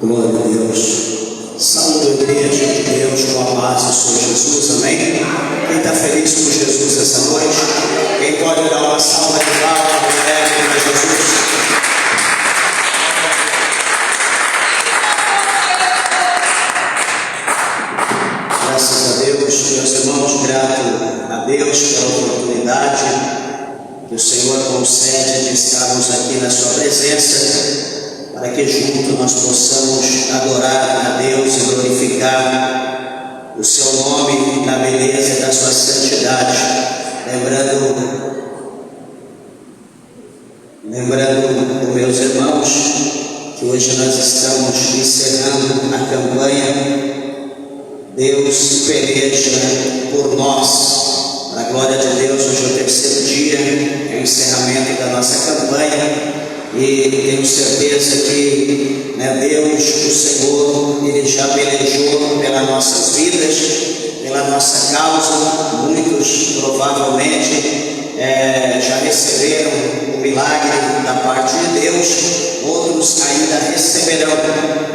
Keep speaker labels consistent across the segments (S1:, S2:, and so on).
S1: Glória a Deus. Saúde a igreja de Deus com a paz do Senhor Jesus, amém? Quem está feliz com Jesus essa noite? Quem pode dar uma salva de palmas para Jesus? Graças a Deus, meus irmãos, grato a Deus pela oportunidade que o Senhor concede de estarmos aqui na sua presença, para que juntos nós possamos adorar a Deus e glorificar o seu nome na beleza da sua santidade. Lembrando, meus irmãos, que hoje nós estamos encerrando a campanha Deus peleja por nós. Para a glória de Deus, hoje é o terceiro dia, é o encerramento da nossa campanha. E tenho certeza que Deus, o Senhor, Ele já pelejou pelas nossas vidas, pela nossa causa. Muitos provavelmente já receberam o milagre da parte de Deus, outros ainda receberão,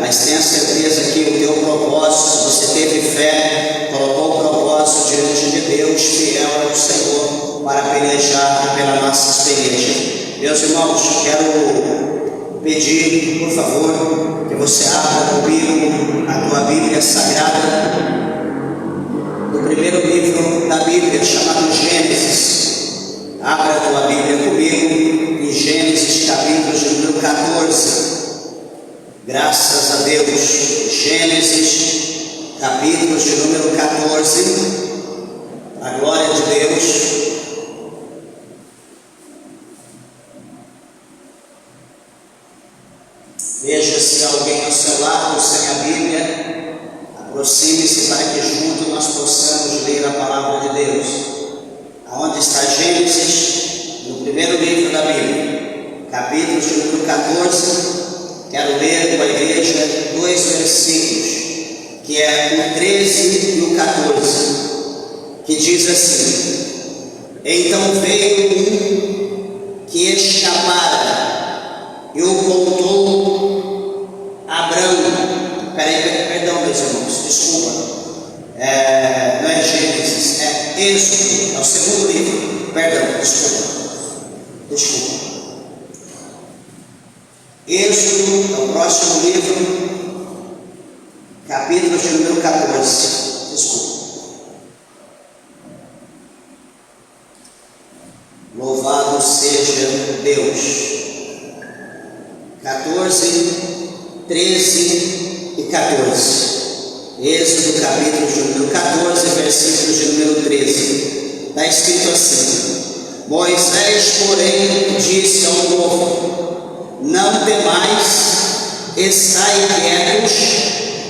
S1: mas tenha certeza que o teu propósito, você teve fé, colocou o propósito diante de Deus, fiel ao Senhor, para pelejar pelas nossas pelejas. Meus irmãos, quero pedir, por favor, que você abra comigo a tua Bíblia Sagrada, do primeiro livro da Bíblia, chamado Gênesis. Abra a tua Bíblia comigo, em Gênesis, capítulo de número 14. Graças a Deus. Gênesis, capítulo de número 14. A glória de Deus. Veja se alguém ao seu lado sem a Bíblia, aproxime-se para que juntos nós possamos ler a palavra de Deus. Aonde está Gênesis? No primeiro livro da Bíblia, capítulo de número 14. Quero ler com a igreja 2 versículos, que é o 13 e o 14, que diz assim: Então veio um que escapara e o contou a Abrão. Perdão, meus irmãos, desculpa. Não é Gênesis, é Êxodo, é o segundo livro. Perdão, desculpa. Êxodo é o próximo livro, capítulo de número 14. Desculpa. Louvado seja Deus. 14, 13 e 14. Êxodo capítulo de número 14, versículo de número 13. Está escrito assim: Moisés, porém, disse ao povo: Não temais, estai quietos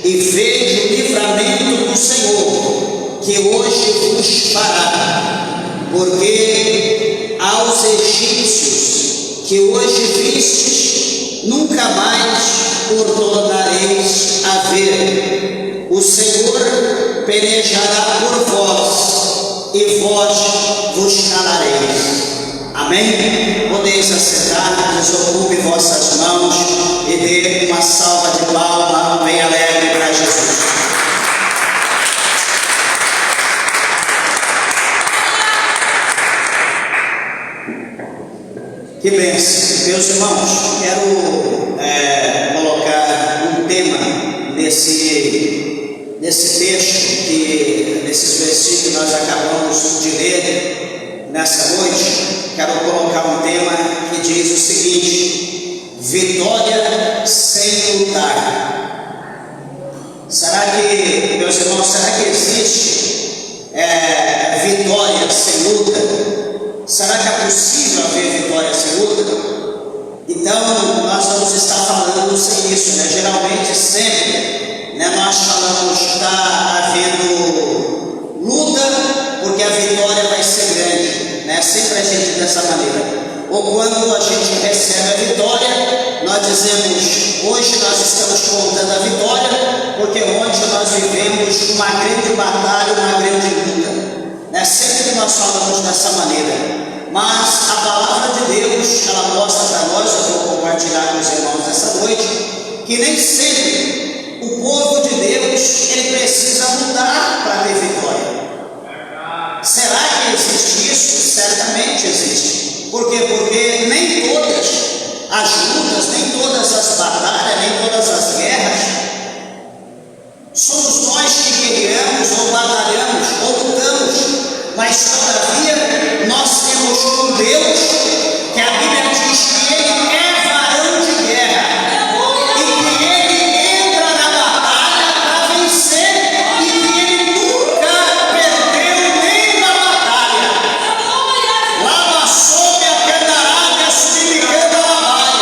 S1: e vede o livramento do Senhor, que hoje vos fará. Porque aos egípcios que hoje vistes, nunca mais por tornareis a ver. O Senhor pelejará por vós, e vós vos calareis. Amém? Podeis assentar, desocupe vossas mãos e dê uma salva de palmas bem alegre para Jesus. Que bênção. Meus irmãos, quero colocar um tema nesse texto, nesses versículos que nós acabamos de ler nessa noite. Quero colocar um tema que diz o seguinte: vitória sem lutar. Será que, meus irmãos, existe vitória sem luta? Será que é possível haver vitória sem luta? Então, nós vamos estar falando sem isso, Geralmente, sempre, nós falamos que está havendo luta, porque a vitória vai ser grande, Sempre a gente dessa maneira. Ou quando a gente recebe a vitória, nós dizemos: hoje nós estamos contando a vitória, porque ontem nós vivemos uma grande batalha, uma grande luta. Sempre que nós falamos dessa maneira. Mas a palavra de Deus, ela mostra para nós, eu vou compartilhar com os irmãos essa noite, que nem sempre o povo de Deus ele precisa mudar para ter vitória. Será que existe isso? Certamente existe. Por quê? Porque nem todas as lutas, nem todas as batalhas, nem todas as guerras somos nós que guerreamos ou batalhamos ou lutamos, mas todavia nós temos um Deus que a Bíblia diz que Ele é varão de guerra e que Ele entra na batalha para vencer e que Ele nunca perdeu nem na batalha. Lava sob a candarábia, sublicando a lavaia.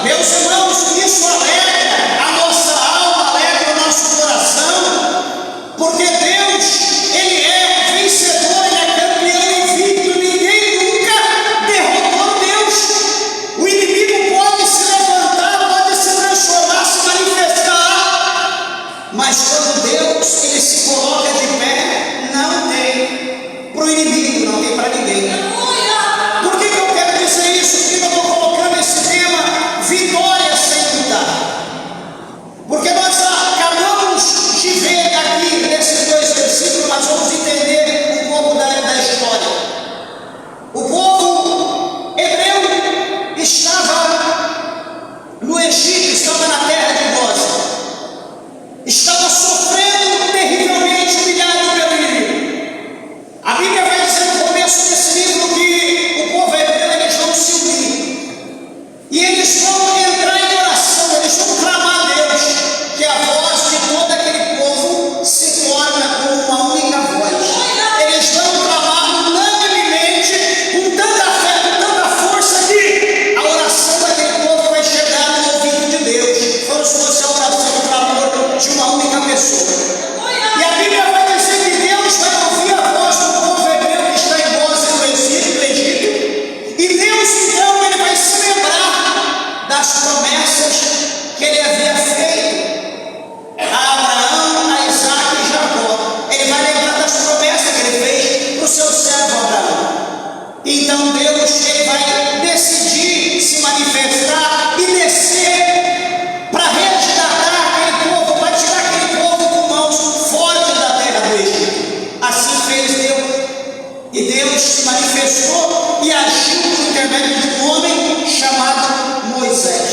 S1: Meus irmãos, isso alegra a nossa alma, alegra o nosso coração, porque Deus, Ele é vencedor, Ele é campeão invicto, ninguém nunca derrotou Deus. O inimigo pode se levantar, pode se transformar, se manifestar, mas quando Deus Ele se coloca de pé, não tem para o inimigo, não tem para ninguém. Por que eu quero dizer isso? Porque eu estou colocando esse tema, vitória sem lutar. Porque nós acabamos de ver aqui nesses dois versículos, nós vamos entender um pouco da história. O povo hebreu estava no Egito, estava na terra de Gósen, estava sofrendo terrivelmente, humilhado pelo inimigo. A Bíblia vai dizer no começo desse livro que o povo hebreu eles vão se unir e eles vão entrar em oração, eles vão clamar a Deus, que a voz de todo aquele povo se torna como uma única voz. Eles vão clamar unanimemente, com tanta fé, com tanta força, que a oração daquele povo vai chegar no ouvido de Deus, como se fosse a oração, o clamor de uma única pessoa. E a Bíblia vai dizer que Deus vai ouvir a voz do povo hebreu que está em Gósen no Egito, e Deus então ele vai se lembrar das promessas que ele havia feito a Abraão, a Isaac e Jacó. Ele vai lembrar das promessas que ele fez para o seu servo Abraão. Então Deus ele vai decidir se manifestar e descer para resgatar aquele povo, para tirar aquele povo com mãos fortes da terra do Egito. Assim fez Deus. E Deus se manifestou e agiu por intermédio de um homem chamado Moisés.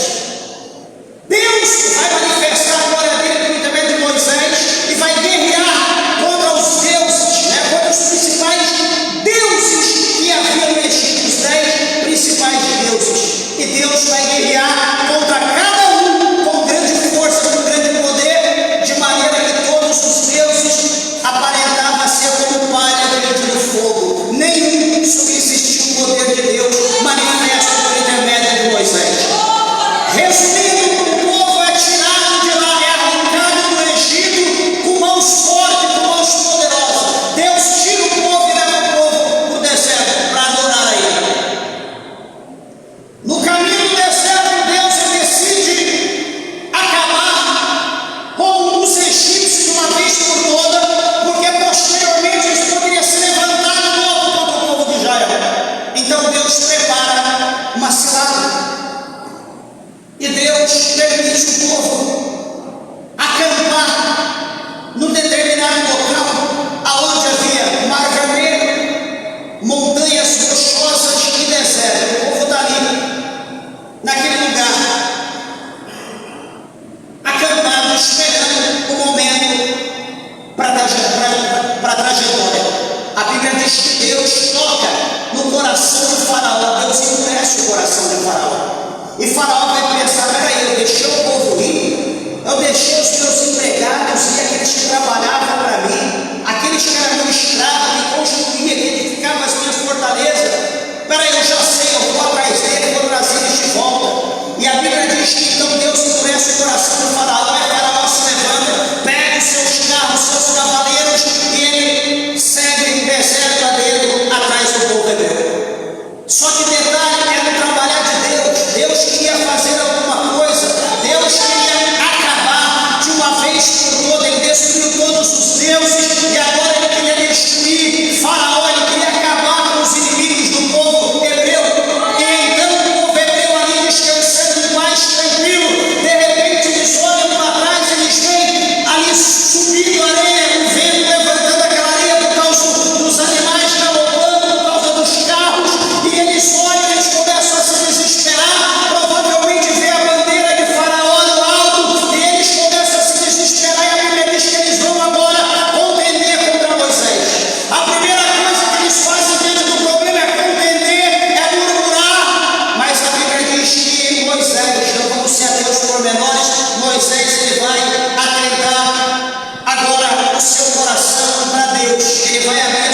S1: Deus vai manifestar a glória dele por intermédio de Moisés e vai guerrear contra os deuses, contra os principais deuses que havia no Egito, os 10 principais deuses. E Deus vai guerrear contra cada um com grande força, com grande poder, de maneira que todos os deuses aparentavam ser como palha diante do fogo. Nenhum subsistiu o poder de Deus manifesto por intermédio de Moisés. Resumindo, o povo é tirado de lá, é arrancado do Egito com mãos fortes, com mãos poderosas. Deus tira o povo e leva o povo para o deserto para adorar a Ele. No caminho do deserto, Deus decide acabar com os egípcios de uma vez por toda, porque posteriormente eles poderiam se levantar de novo contra o povo de Israel. Então Deus prepara uma cilada. E Deus permite o povo acampar num determinado local, aonde havia mar vermelho, montanhas rochosas e deserto. O povo está ali, naquele lugar, acampado, esperando o momento para a trajetória. A Bíblia diz que Deus toca no coração do faraó, Deus endurece o coração do faraó. E Faraó vai pensar: peraí, eu deixei o povo ir, eu deixei os meus empregados e aqueles que trabalhavam para mim, aqueles que eram meu escravo, que construía, que edificava as minhas fortalezas. Peraí, eu já sei, eu vou atrás dele, vou trazer eles de volta. E a Bíblia diz que então Deus endurece o coração do Faraó, e Faraó se levanta, pega os seus carros, os seus cavaleiros, e ele segue o deserto adentro atrás do povo hebreu. Só que detalhe, é no trabalhar de Deus. Deus queria fazer alguma coisa, Deus queria acabar de uma vez por toda, Ele destruiu todos os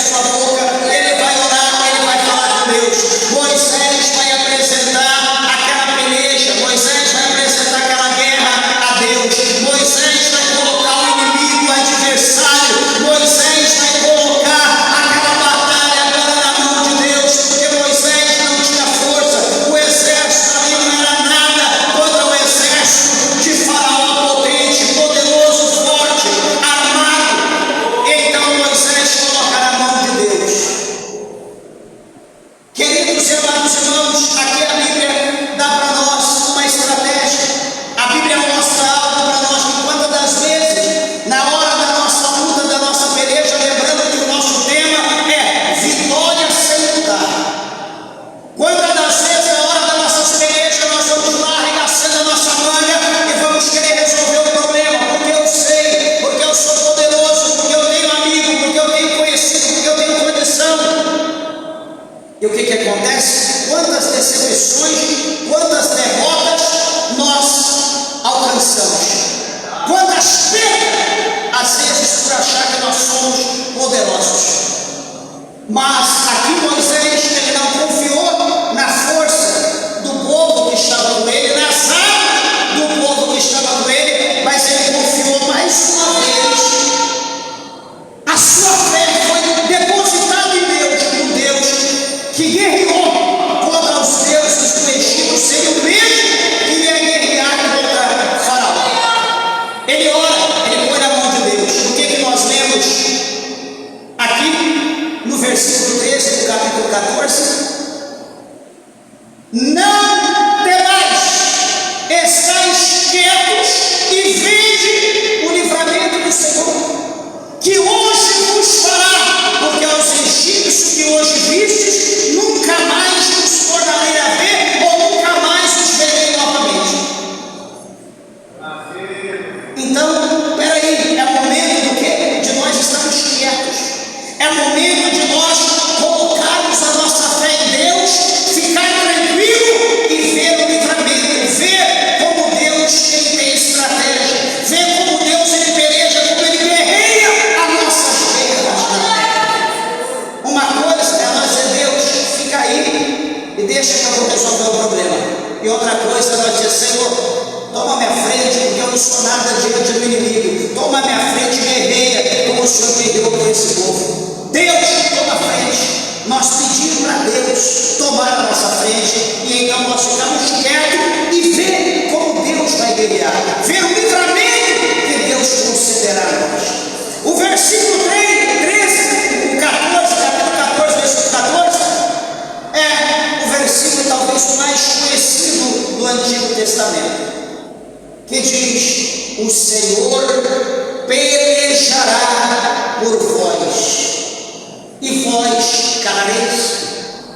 S1: sua boca, ele vai orar, ele vai falar com Deus. Moisés vai apresentar aquela peleja, Moisés vai apresentar aquela guerra a Deus. Moisés vai colocar o inimigo, o adversário, Moisés vai colocar aquela batalha agora na mão de Deus, porque Moisés não tinha força, o exército ali não era nada contra o exército de Faraó, potente, poderoso, forte, armado. Então Moisés coloca na mão de Deus. Queridos e amados irmãos, aqui a Bíblia dá para nós uma estratégia. A Bíblia mostra algo para nós que quantas das vezes, na hora da nossa luta, da nossa peleja, lembrando que o nosso tema é vitória sem lutar. Quantas das vezes, na hora da nossa peleja, nós vamos lá arregaçando a nossa manga e vamos querer resolver o problema, porque eu sei, porque eu sou poderoso, porque eu tenho amigo, porque eu tenho conhecido, porque eu tenho condição. E o que acontece? Quantas decepções, quantas derrotas nós alcançamos? Quantas perdas, às vezes, por achar que nós somos poderosos. Mas aqui Moisés, ele não confiou na força do povo que estava com ele, nas armas do povo que estava com ele, mas ele confiou mais uma vez. A sua fé foi depositada em Deus, um Deus que guerreou contra os deuses do Egito, seria o mesmo que ia guerrear contra Faraó. Ele ora, ele põe na mão de Deus. O que nós lemos aqui no versículo 13 do capítulo 14? Não temais, estáis quietos e vede o livramento do Senhor, que hoje vos fará, porque aos egípcios que hoje vistes, nunca mais os tornarei a ver, ou nunca mais os verei novamente. Então, peraí, é momento do quê? De nós estarmos quietos. É momento de nós colocarmos a nossa fé em Deus, ficar tranquilo e ver o livramento, ver como Deus ele tem estratégia, ver como Deus ele peleja, como ele guerreia as nossas guerras na terra. Uma coisa é nós dizer, Deus, fica aí e deixa que eu vou resolver o problema. E outra coisa é nós dizer, Senhor, toma minha frente, porque eu não sou nada diante do inimigo. Toma minha frente, guerreia, como o Senhor guerreou com esse povo. Deus, toma a frente. Nós pedimos para Deus tomar a nossa frente, e então nós ficamos quietos e ver como Deus vai guerrear, ver o livramento que Deus concederá a nós. O versículo 13, o 14, capítulo 14, versículo 14, é o versículo talvez mais conhecido do Antigo Testamento, que diz: o Senhor pelejará por vós, e vós calareis.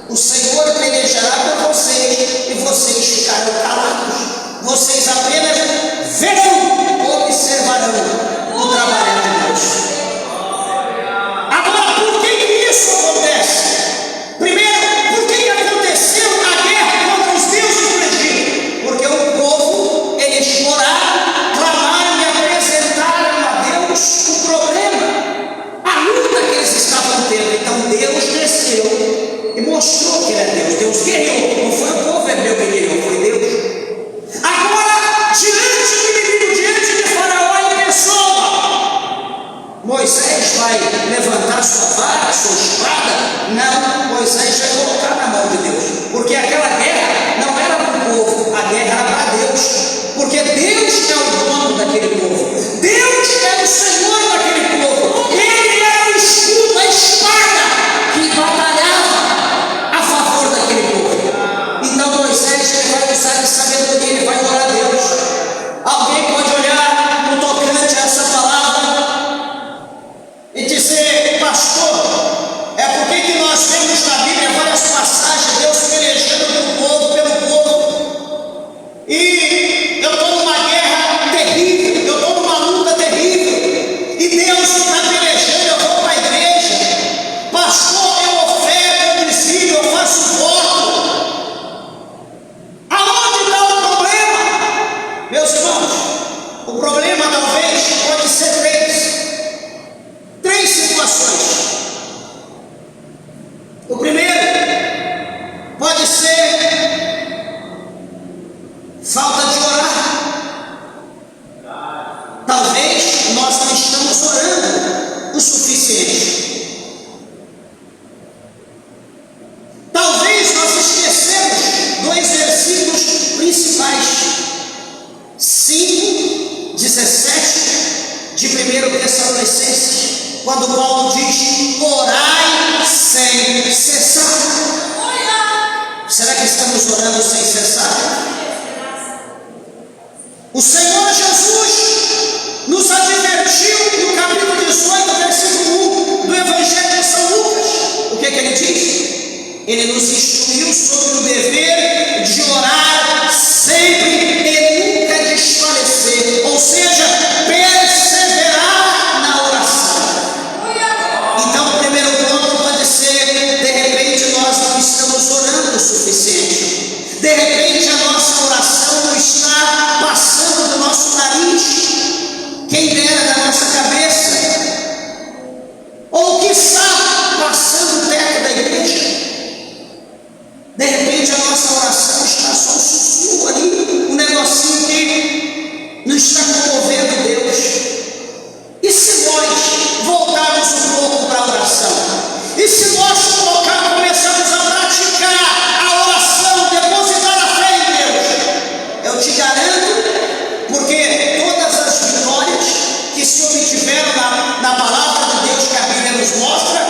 S1: O Senhor pelejará por vocês, e vocês ficarão calados. Vocês apenas verão, observarão o trabalho de Deus. Agora, por que isso acontece? Primeiro, por que aconteceu a guerra contra os deuses do Egito? Porque o povo, eles oraram, clamaram e apresentaram a Deus o problema, a luta que eles estavam tendo. Então Deus desceu e mostrou que ele é Deus. Deus guerreou, não foi o povo hebreu que guerreou, foi Deus. Agora, diante do inimigo, diante de Faraó em pessoa, Ele nos instruiu sobre o dever de orar sempre e nunca desfalecer, ou seja, perseverar na oração. Então, o primeiro ponto pode ser: de repente nós não estamos orando o suficiente, de repente a nossa oração não está passando do nosso nariz, quem dera da nossa cabeça, ou quiçá passando o teto da igreja. De repente a nossa oração está só um sussurro ali, um negocinho que não está comovendo Deus. E se nós voltarmos um pouco para a oração? E se nós começarmos a praticar a oração, depositar a fé em Deus? Eu te garanto, porque todas as vitórias que se obtiveram na palavra de Deus que a Bíblia nos mostra,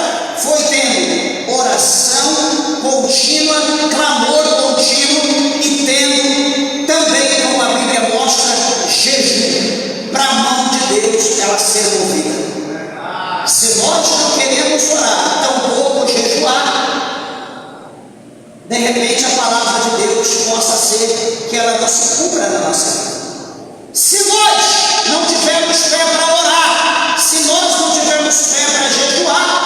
S1: foi tendo oração contínua, clamor contínuo e tendo também, como a Bíblia mostra, jejum, para a mão de Deus ela ser movida. Se nós não queremos orar, tampouco jejuar, de repente a palavra de Deus possa ser que ela não se cumpra na nossa vida. Se nós não tivermos fé para orar, se nós não tivermos fé para jejuar,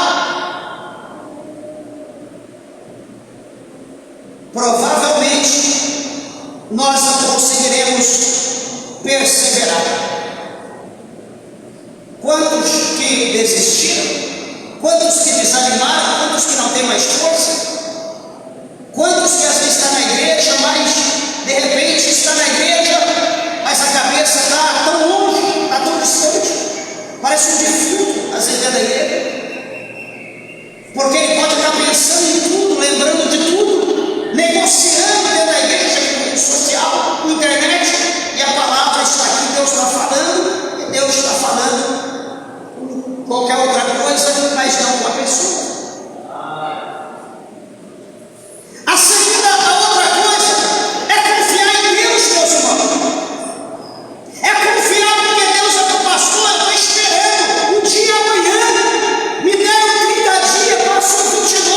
S1: provavelmente nós não conseguiremos perseverar. Quantos que desistiram? Quantos que desanimaram? Quantos que não têm mais força? Quantos que às vezes estão na igreja, mas de repente está na igreja, mas a cabeça está tão longe, está tão distante, parece um defunto às vezes dentro da igreja, porque ele pode estar pensando em tudo, lembrando de tudo, negociando dentro da igreja, com rede social, com internet, e a palavra está aqui, Deus está falando, e Deus está falando qualquer outra coisa, mas não com a pessoa. A outra coisa é confiar em Deus, meus irmãos. É confiar porque Deus é o pastor. Eu estou esperando o dia amanhã. Me deram 30 dias, passou 29.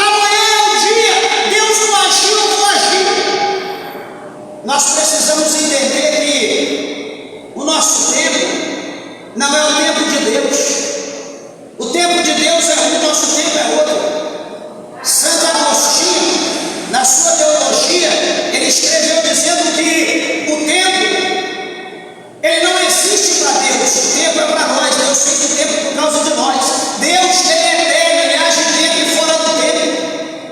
S1: Amanhã é o dia. Deus não agiu, eu vou agir. Nós precisamos entender que o nosso tempo não é o tempo de Deus. O tempo de Deus é um, o nosso tempo é outro. Santo Agostinho, na sua teologia, ele escreveu dizendo que o tempo, ele não existe para Deus, o tempo é para nós. Deus fez o tempo por causa de nós. Deus, ele é eterno, ele age em tempo e fora do tempo.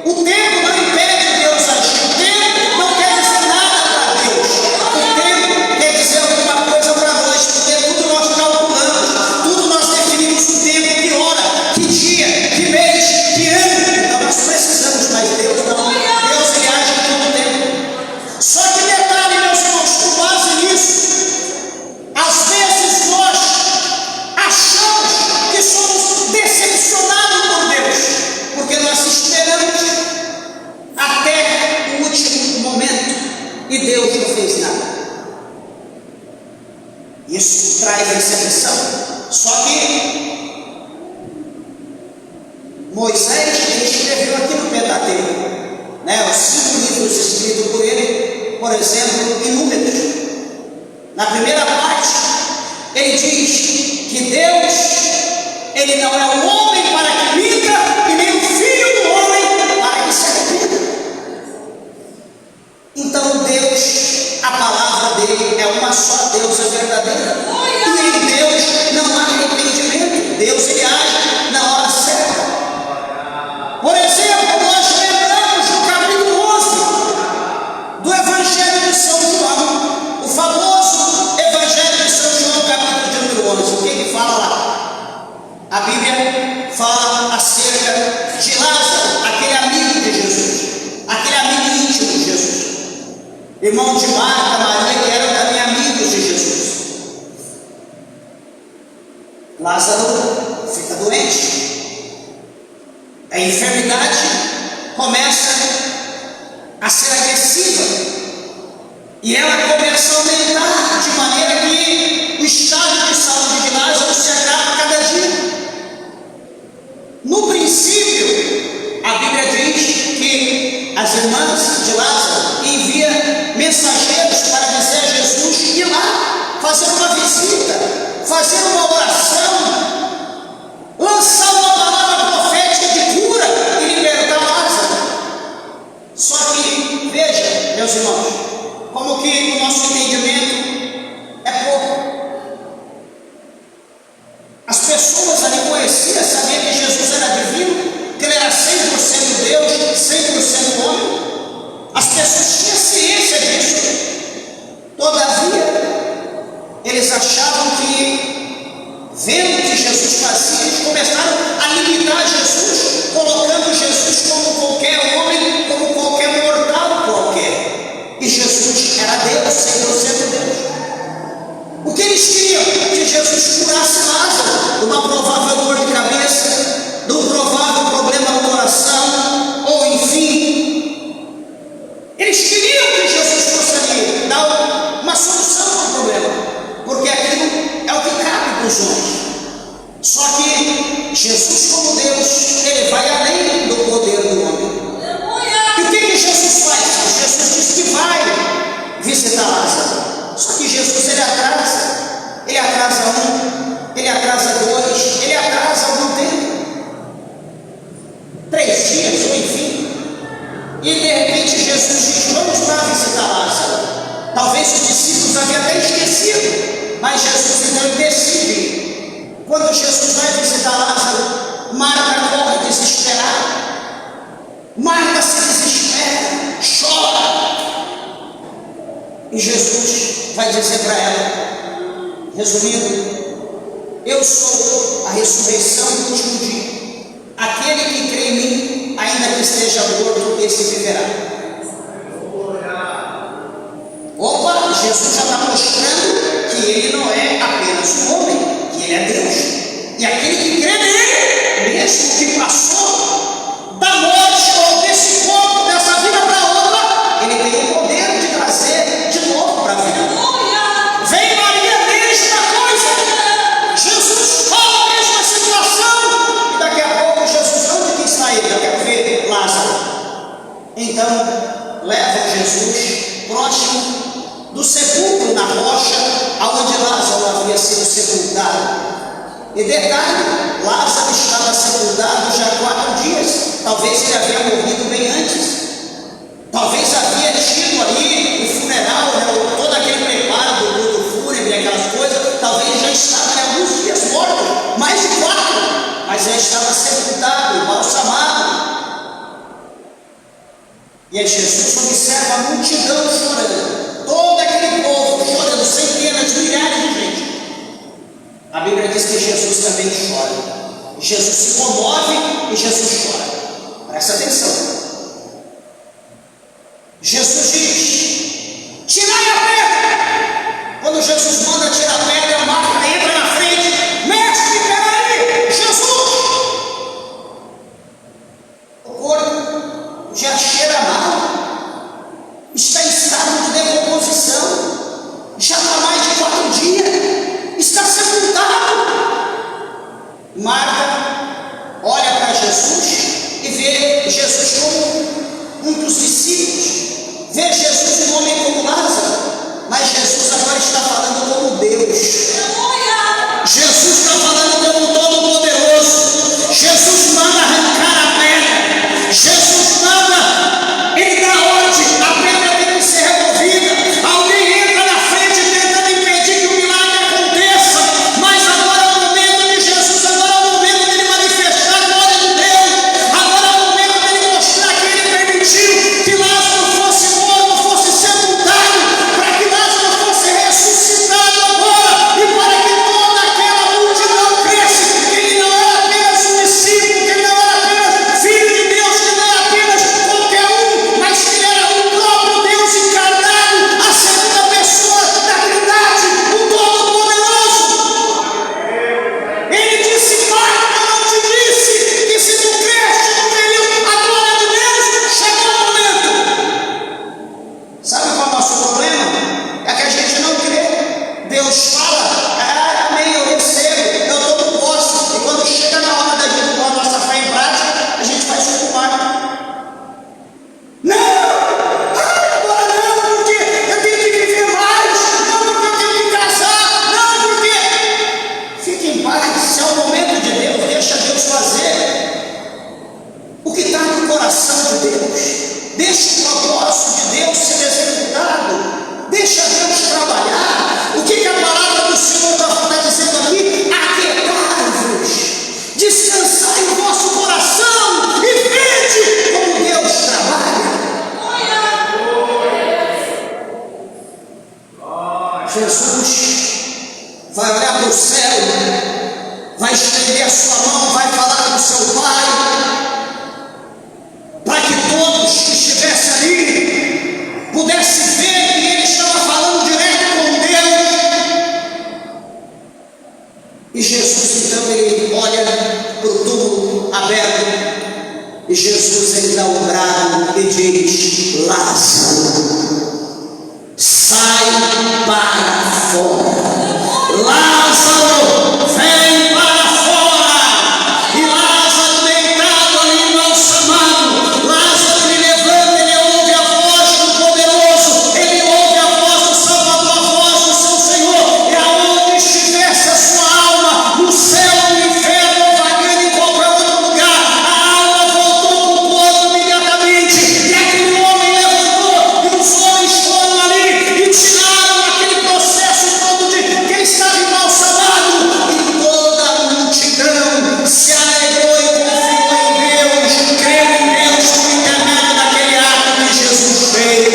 S1: O tempo não impede Deus agir, o tempo não quer dizer nada para Deus, o tempo quer dizer alguma coisa para nós, porque tudo nós calculamos, tudo nós definimos o tempo, que hora, que dia, que mês, que ano. Então nós precisamos, mas Deus não. Deus, ele age em todo o tempo. Só que detalhe, meus irmãos, com base nisso, às vezes nós achamos que somos decepcionados por Deus, porque nós esperamos até o último momento e Deus não fez nada. Isso traz decepção. Só que Moisés, ele escreveu aqui no Pentateuco, né, os 5 livros escritos por ele, por exemplo, em Números. Na primeira parte, ele diz que Deus, ele não é o homem para que minta, e nem o filho do homem para que se arrependa. Então Deus, a palavra dele é uma só, Deus é verdadeira. E em Deus não há arrependimento. Deus, ele age na hora certa. Por exemplo, nós lembramos do capítulo 11 do Evangelho de São João, o famoso Evangelho de São João, capítulo de número 11. O que ele fala lá? A Bíblia fala acerca de Lázaro, aquele amigo de Jesus, aquele amigo íntimo de Jesus, irmão de Marta, Maria, que eram também amigos de Jesus. Lázaro fica doente. A enfermidade começa a ser agressiva e ela começa a aumentar, de maneira que o estado de saúde de Lázaro se agrava cada dia. No princípio, a Bíblia diz que as irmãs de Lázaro, envia mensageiros para dizer a Jesus ir lá, fazer uma visita, fazer uma oração, lançar uma palavra profética de cura e libertar Lázaro. Só que, veja, meus irmãos, como que o nosso entendimento é pouco. As pessoas ali conheciam, sabiam que Jesus era divino, que ele era 100% Deus, 100% homem. As pessoas tinham ciência disso. Todavia, eles achavam que, vendo o que Jesus fazia, eles começaram a limitar Jesus, colocando Jesus como qualquer homem, como qualquer mortal qualquer. E Jesus era Deus, 100% Deus. O que eles queriam? Que Jesus curasse Lázaro de uma provável dor de cabeça, de um provável problema no coração, ou enfim. Eles queriam que Jesus fosse ali dar uma solução para o problema, porque aquilo é o que cabe para os homens. Só que Jesus, como Deus, ele vai além do poder do homem. E o que Jesus faz? Jesus diz que vai visitar Lázaro. Só que Jesus, ele atrasa um, ele atrasa dois, ele atrasa algum tempo, 3 dias, ou enfim. E de repente Jesus diz: vamos lá visitar Lázaro. Talvez os discípulos haviam até esquecido, mas Jesus então decide. Quando Jesus vai visitar Lázaro, Marta corre desesperada. Marta se desespera, chora. E Jesus vai dizer para ela, resumindo: eu sou a ressurreição do último dia. Aquele que crê em mim, ainda que esteja morto, esse viverá. Opa, Jesus já está mostrando que ele não é apenas um homem, que ele é Deus. E aquele que crê nele, mesmo que passou da morte ou desse corpo, dessa vida para outra, ele tem o poder de trazer de novo para a vida. Vem Maria, mesma coisa. Jesus fala a mesma situação. E daqui a pouco Jesus, onde que está ele? Eu quero ver Lázaro. Então levam Jesus próximo do sepulcro na rocha, aonde Lázaro havia sido sepultado. E detalhe, Lázaro estava sepultado já 4 dias. Talvez ele havia morrido bem antes. Talvez havia tido ali o funeral, né, todo aquele preparo do fúnebre, aquelas coisas. Talvez já estava em alguns dias morto, mais de 4, mas já estava sepultado, embalsamado. E aí Jesus observa a multidão chorando, todo aquele povo chorando, centenas, milhares de gente. A Bíblia diz que Jesus também chora. Jesus se comove e Jesus chora. Presta atenção. Jesus diz: tirai a pedra. Quando Jesus manda tirar a pedra, Marta entra na frente: mestre, peraí, Jesus! O corpo já cheira mal, está em estado de decomposição, já está mais de 4 dias, está sepultado. Marta olha para Jesus e vê Jesus como um dos discípulos, vê Jesus um homem como Lázaro, mas Jesus agora está falando como Deus. Jesus está falando como Todo-Poderoso. Jesus manda arrancar a pedra. Jesus manda, ele dá ordem, a pedra tem que ser removida. Alguém entra na frente tentando impedir que o milagre aconteça, mas agora é o momento de Jesus, agora é o momento dele manifestar a glória de Deus, agora é o momento dele mostrar que ele permitiu que Lázaro Jesus ele dá um brado e diz: Lázaro, sai para fora. Lázaro, vem para fora. E Lázaro deitado ali no alçamado, Lázaro ele levanta, ele ouve a voz do poderoso, ele ouve a voz do Salvador, a voz do seu Senhor. E aonde estivesse a sua alma, no céu, no inferno, ou vagando em qualquer outro lugar, a alma voltou para o corpo imediatamente. E aquele homem levantou, e os homens foram ali e tiraram aquele processo todo de que ele estava embalsamado, e toda a multidão se alegrou e confiou em Deus, creu em Deus por intermédio daquele ato que Jesus fez.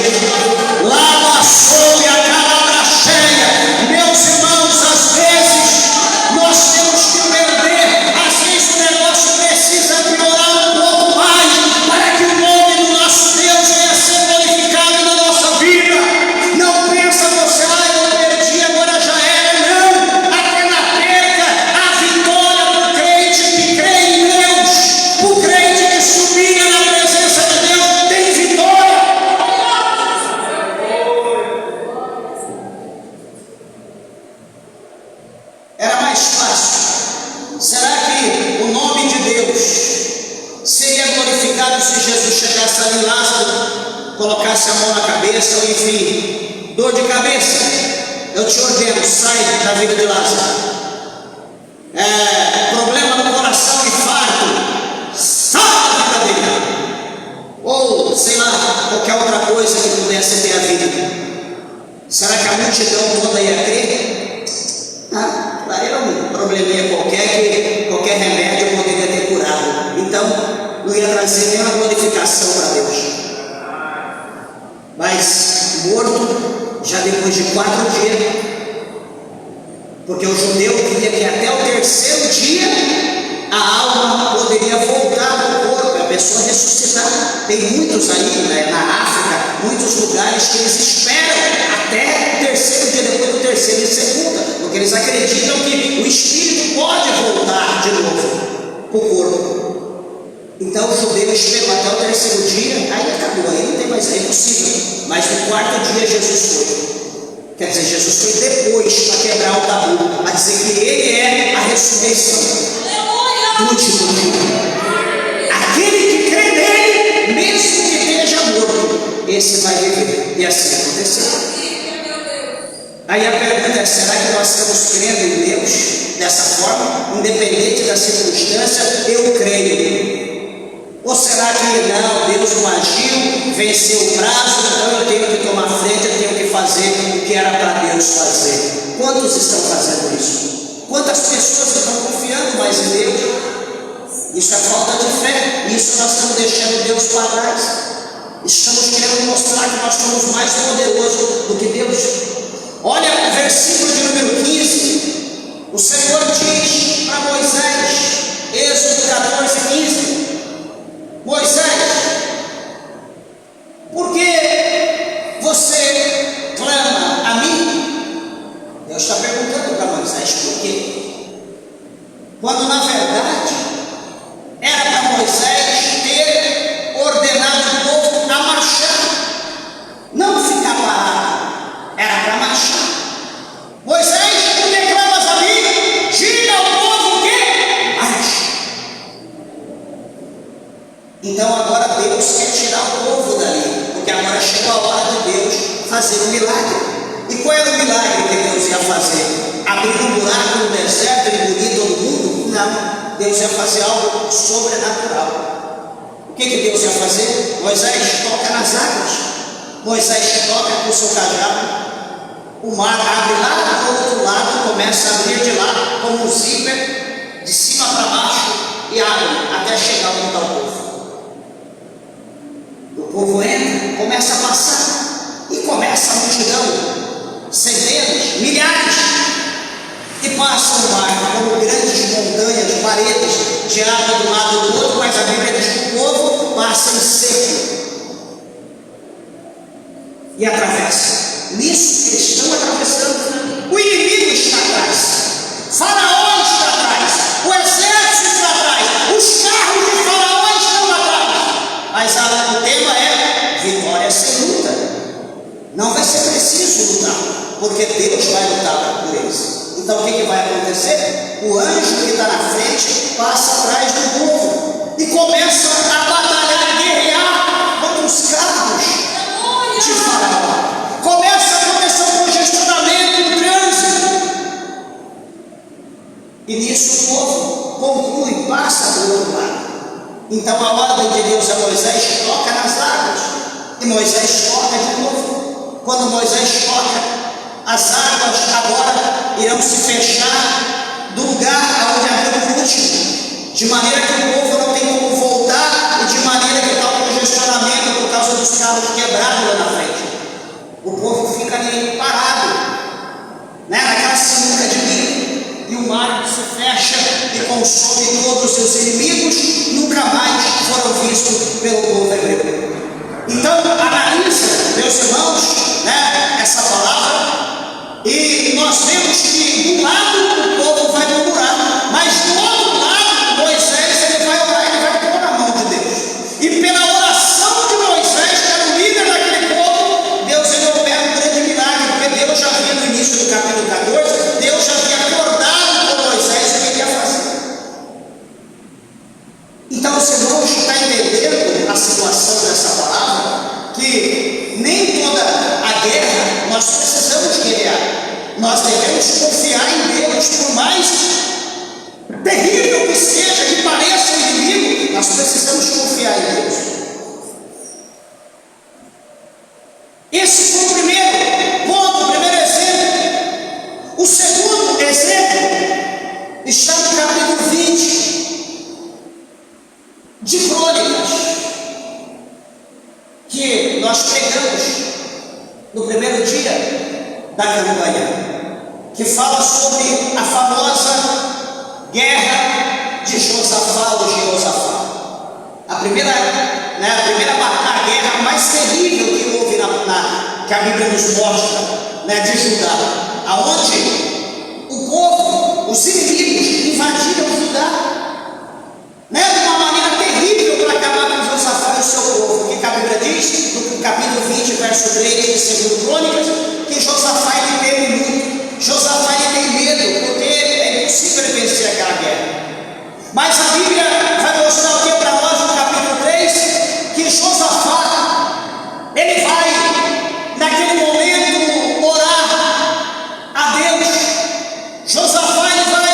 S1: Lá passou e a calabra cheia. Meus irmãos, às vezes nós temos que perder, às vezes o negócio precisa piorar um pouco mais para que o nome do nosso Deus venha a ser glorificado na nossa vida. Não pensa você, eu perdi, agora já era. Não, até na perca, a vitória do crente que crê em Deus, o crente que subia na presença de Deus, tem vitória. Era mais fácil. Será que o nome de Deus seria glorificado se Jesus chegasse ali em Lázaro, colocasse a mão na cabeça, ou enfim, dor de cabeça, eu te ordeno, sai da vida de Lázaro. Problema no coração, infarto, sai da vida dele. Ou, sei lá, qualquer outra coisa que pudesse ter a vida. Será que a multidão toda ia crer? Daí era um probleminha qualquer que qualquer remédio poderia ter curado. Então, não ia trazer nenhuma glorificação para Deus. Mas morto, já depois de 4 dias, porque o judeu queria que até o 3º dia a alma poderia voltar para o corpo, a pessoa ressuscitar. Tem muitos aí, na África, muitos lugares que eles esperam até o 3º dia, depois do 3º e segunda, porque eles acreditam que o espírito pode voltar de novo para o corpo. Então o judeu esperou até o 3º dia, aí acabou, aí não tem mais, é impossível. Mas no 4º dia Jesus foi. Quer dizer, Jesus foi depois para quebrar o tabu, a dizer que ele é a ressurreição do último dia. Aquele que crê nele, mesmo que esteja morto, esse vai viver. E assim aconteceu. Aí a pergunta é: será que nós estamos crendo em Deus dessa forma? Independente da circunstância, eu creio. Ou será que não, Deus não agiu, venceu o prazo, então eu tenho que tomar frente, eu tenho que fazer o que era para Deus fazer? Quantos estão fazendo isso? Quantas pessoas estão confiando mais em Deus? Isso é falta de fé. Isso nós estamos deixando Deus para trás. Estamos querendo mostrar que nós somos mais poderosos do que Deus. Olha o versículo de número 15. O Senhor diz para Moisés, Êxodo 14:15: Moisés, por que você clama a mim? Deus está perguntando para Moisés por quê? Quando na verdade era para Moisés ter ordenado o povo a marchar, não ficar parado, era para marchar. Moisés, por que clamas a mim? Diga ao povo o quê? Marche. Então agora Deus quer tirar o povo dali, porque agora chegou a hora de Deus fazer um milagre. E qual era o milagre que Deus ia fazer? Abrir um buraco no deserto e engolir todo mundo? Não, Deus ia fazer algo sobrenatural. O que Deus ia fazer? Moisés toca nas águas. Moisés toca com o seu cajado, o mar abre lá do outro lado, começa a abrir de lá como um zíper, de cima para baixo, e abre até chegar onde está o povo. O povo entra, começa a passar, e começa a multidão, centenas, milhares, e passam o mar como grandes montanhas, paredes de água de um lado e do outro, mas a Bíblia diz que o povo passa em seco e atravessa. Nisso eles estão atravessando, o inimigo está atrás, Faraó está atrás, o exército está atrás, os carros de Faraó estão atrás. Não vai ser preciso lutar, porque Deus vai lutar por eles. Então o que vai acontecer? O anjo que está na frente passa atrás do povo e começa a batalhar, a guerrear contra os carros de Faraó. Começa a acontecer um congestionamento, um trânsito. E nisso o povo conclui, passa do outro lado. Então a ordem de Deus a Moisés: toca nas águas. E Moisés toca de novo. Quando Moisés toca, as águas agora irão se fechar do lugar onde abriu o último, de maneira que o povo não tem como voltar, e de maneira que está o congestionamento por causa dos carros quebrados lá na frente. O povo fica ali parado, naquela sinuca de milho, e o mar se fecha e consome todos os seus inimigos. Nunca mais foram vistos pelo povo hebreu. Então analisa, meus irmãos, essa palavra, e nós vemos que de um lado o povo vai murmurar, mas do outro lado Moisés ele vai orar, ele vai pôr na mão de Deus. E pela oração de Moisés, que era o líder daquele povo, Deus ele opera um grande milagre, porque Deus já havia no início do capítulo 14, Deus já havia acordado com Moisés o que ele ia fazer. Então os irmãos estão entendendo a situação dessa palavra, que nem toda a guerra nós precisamos guerrear. Nós devemos confiar em Deus, por mais terrível que seja, que pareça o inimigo, nós precisamos confiar em Deus. Esse foi o primeiro ponto, o primeiro exemplo. O segundo exemplo está no capítulo 20 de Crônicas, que nós pegamos no primeiro dia da campanha, que fala sobre a famosa guerra de Josafá ou Jeosafá. A primeira batalha, a guerra mais terrível que houve que a Bíblia nos mostra, de Judá, aonde o povo, os inimigos invadiram Judá, de uma maneira terrível para acabar com Josafá e o seu povo. Porque a Bíblia diz, no capítulo 20, verso 3 de 2 Crônicas, que Josafá ele teme muito. Josafá ele tem medo, porque é impossível ele vencer aquela guerra. Mas a Bíblia vai mostrar o que para nós no capítulo 3? Que Josafá ele vai, naquele momento, orar a Deus. Josafá ele vai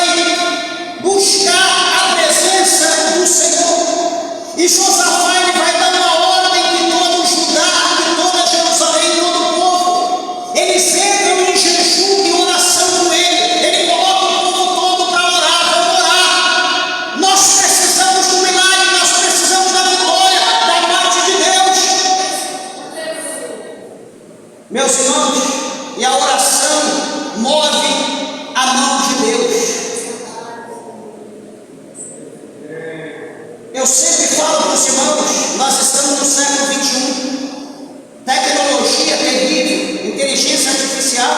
S1: buscar a presença do Senhor. E Josafá ele vai dar uma ordem que todo Judá, que toda Jerusalém, todo o povo, eles entram em jejum e oração com ele. Ele coloca o povo todo para orar. Vamos orar. Nós precisamos do milagre, nós precisamos da vitória da parte de Deus. Meus irmãos, e a oração move a mão de Deus. Eu sempre falo para os irmãos, nós estamos no século 21, tecnologia terrível, inteligência artificial,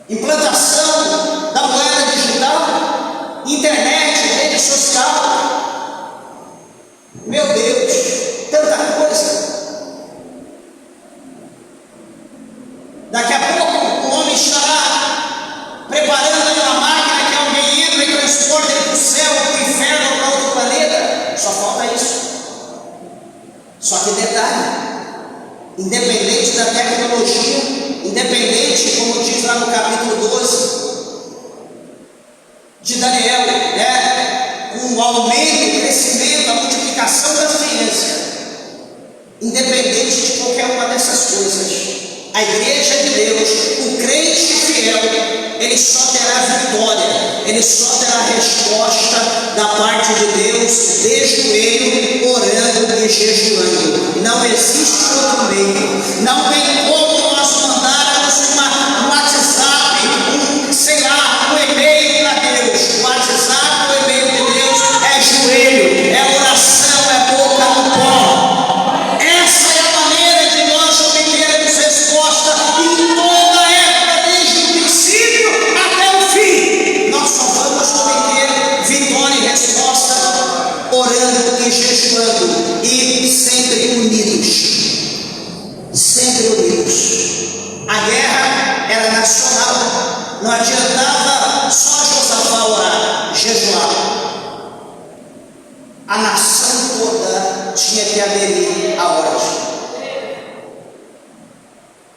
S1: implantação da moeda digital, internet, rede social. Meu Deus, tanta coisa. Daqui a pouco o homem estará preparando uma máquina que alguém entra e transporta ele para o céu, para o inferno, para outro planeta. Só falta isso. Só que detalhe, independente da tecnologia, independente, como diz lá no capítulo 12 de Daniel, com o aumento, o crescimento, a multiplicação da ciência, independente de qualquer uma dessas coisas, a igreja de Deus, o crente fiel, ele só terá vitória, ele só terá resposta da parte de Deus de joelho, orando e jejuando. Não existe outro meio. Não tem como nós mandarmos um WhatsApp, um e-mail para Deus. O WhatsApp, o e-mail de Deus é joelho, é oração, é boca no pó. Essa é a maneira de nós obtermos resposta em toda a época, desde o princípio até o fim. Nós só vamos obter vitória e resposta orando e jejuando e sempre unidos. sempre unidos. A guerra era nacional, não adiantava só Josafá orar, jejuar. A nação toda tinha que aderir à ordem.